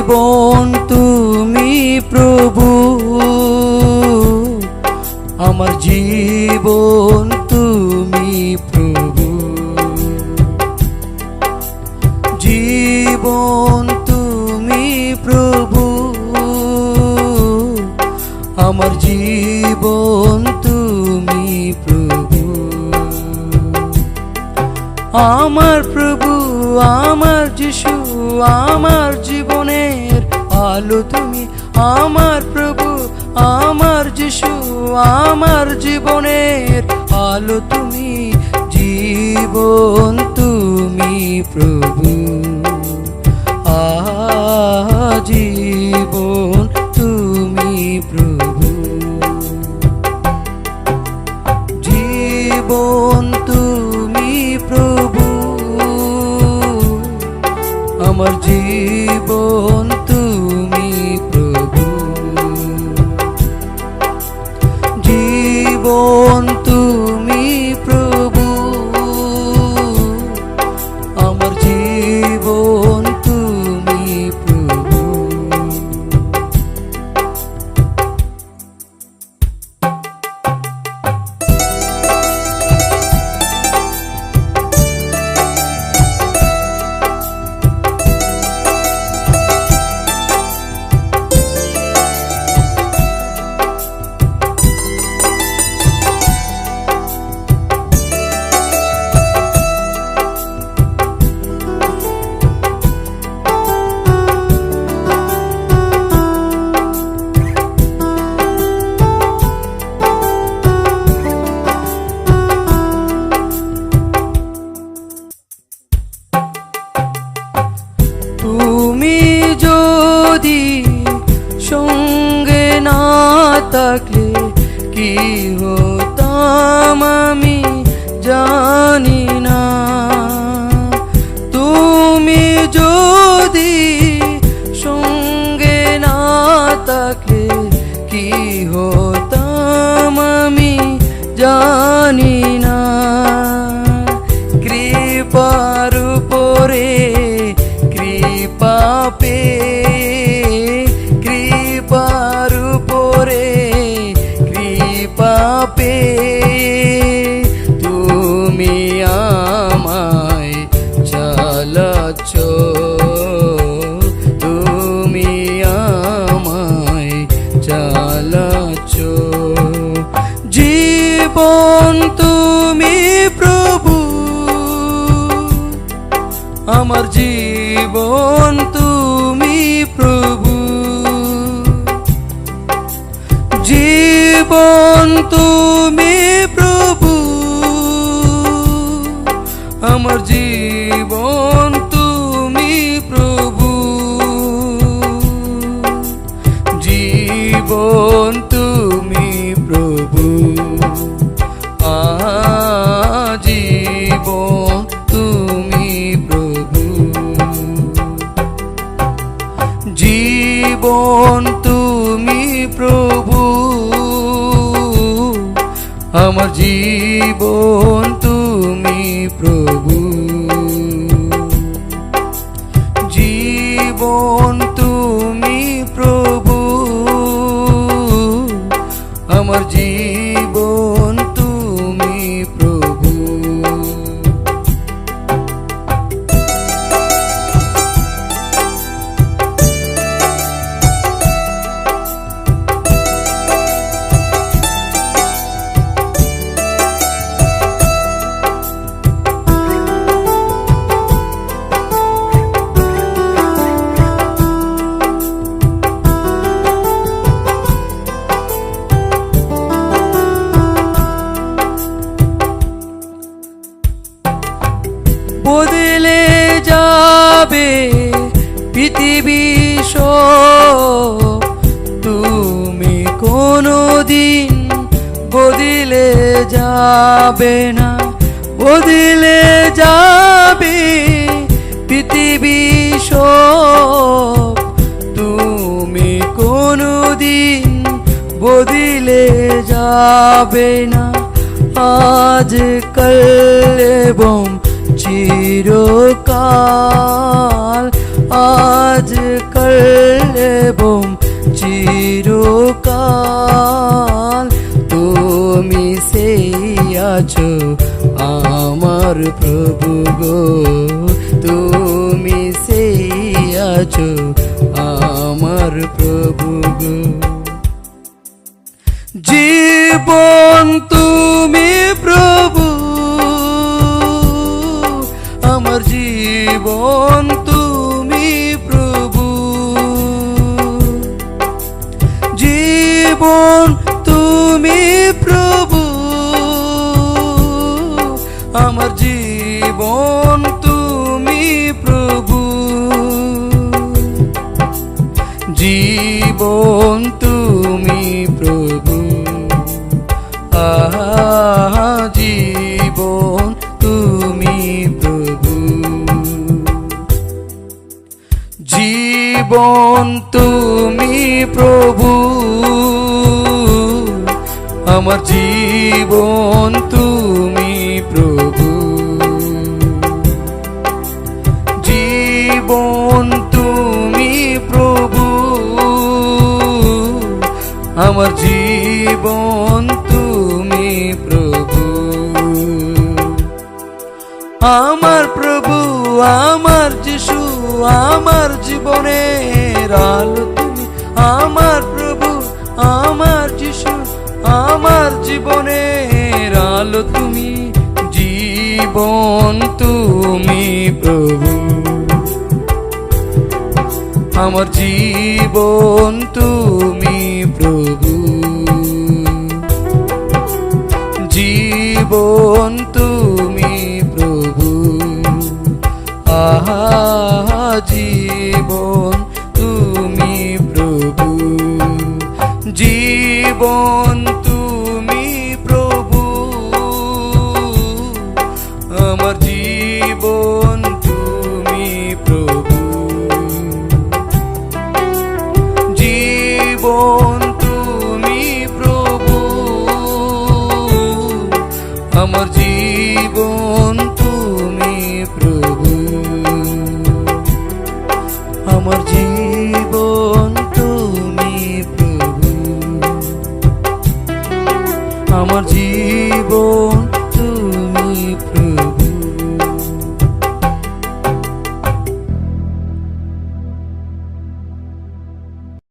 জীবন তুমি প্রভু, আমার জীবন তুমি প্রভু, জীবন তুমি প্রভু, আমার জীবন তুমি প্রভু, আমার প্রভু, আমার যিশু, আমার জীবনের আলো তুমি, আমার প্রভু, আমার যিশু, আমার জীবনের আলো তুমি, জীবন তুমি প্রভু, জীবন তুমি প্রভু, জীবন তুমি প্রভু, আমার জীবন তুমি প্রভু, জীবন তুমি প্রভু, আমার জীবন তুমি প্রভু। তুমি যদি সঙ্গে না থাকলে কি হতাম আমি জানি না, তুমি যদি সঙ্গে না থাকলে কি হতাম আমি জানি না, কৃপার উপরে কৃপা পেয়ে, কৃপার উপরে কৃপা পেয়ে তুমি আমায় চালাচ্ছ, তুমি আমায় চালাচ্ছ, জীবন তুমি প্রভু, আমার জীবন তুমি প্রভু, জীবন তুমি প্রভু, আমার জীবন তুমি প্রভু, জীবন তুমি প্রভু, জীবন তুমি প্রভু, জীবন তুমি প্রভু, আমার জীবন তুমি প্রভু, জীবন তুমি প্রভু, আমার জীবন তুমি প্রভু। বদলে যাবে পৃথিবী সব, তুমি কোনোদিন বদলে যাবে না, বদলে যাবে পৃথিবী সব, তুমি কোনোদিন বদলে যাবে না, আজ কাল এবং চিরকাল, আজ কাল আছো আমার প্রভু গো, তুমি সেই আছো আমার প্রভু গো। জীবন তুমি প্রভু, আমার জীবন তুমি প্রভু, জীবন তুমি প্রভু, আমার জীবন তুমি প্রভু, জীবন তুমি প্রভু, আহা জীবন তুমি প্রভু, জীবন তুমি প্রভু, আমার জীবন তুমি প্রভু, জীবন তুমি প্রভু, আমার জীবন তুমি প্রভু, আমার প্রভু আমার যিশু আমার জীবনের আলো তুমি, আমার প্রভু আমার যিশু আমার জীবনের আলো তুমি, জীবন তুমি প্রভু, আমার জীবন তুমি প্রভু, জীবন তুমি প্রভু, আহা জীবন তুমি প্রভু, জীবন তুমি প্রভু, আমার জীবন তুমি প্রভু, জীবন তুমি প্রভু, আমার জীবন তুমি প্রভু, আমার জীবন তুমি প্রভু, আমার